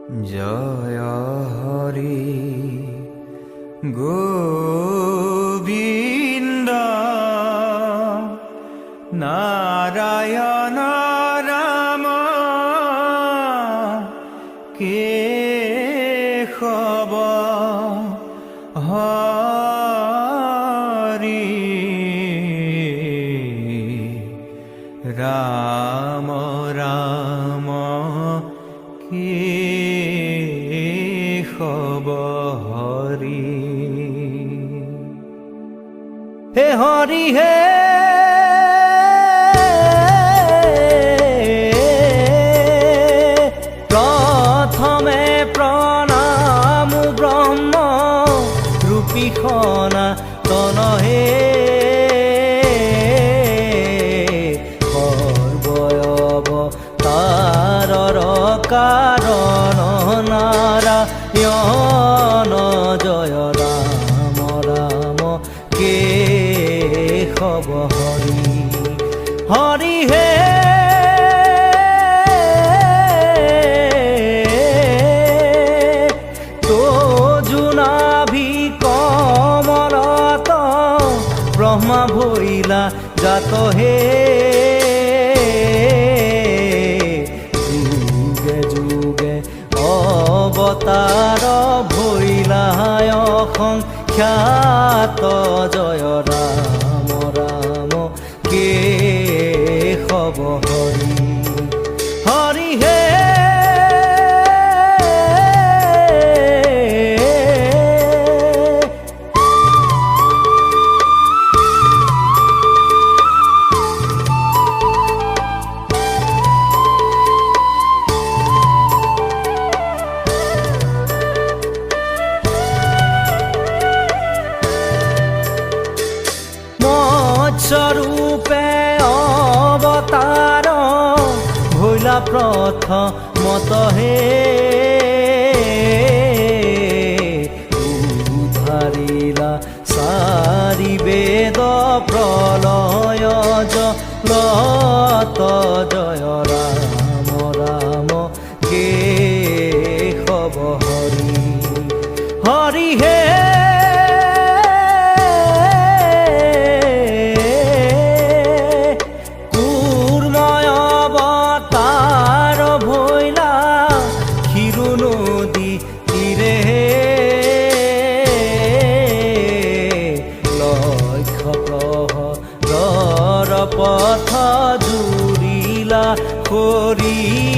জয় হরি গোবিন্দ নারায়ণ রাম কেশব হরি রাম রাম কেশব হরি হে হরি হে প্রথমে প্রণাম ব্রহ্ম রূপীখনা তনহে সর্বয়ব তারর কারণ নারায়ণ জয় রাম রাম কেশব হরি হরি হে তো জুনাভি কমলত ব্রহ্মা ভৈলা জাত হে যুগে যুগে অবতার ভৈলায় সংখ্যাত জয় রাম রাম কেশব হৰি হৰি হে স্বরূপে অবতার ভৈলা প্রথমত হে উদ্ধারিলা সারি বেদ প্রলয় জলত জয় রাম রাম কেশব হরি হরি হে নদী তীরে লক্ষ প্ৰহৰৰ পথ জুৰিলা কৰি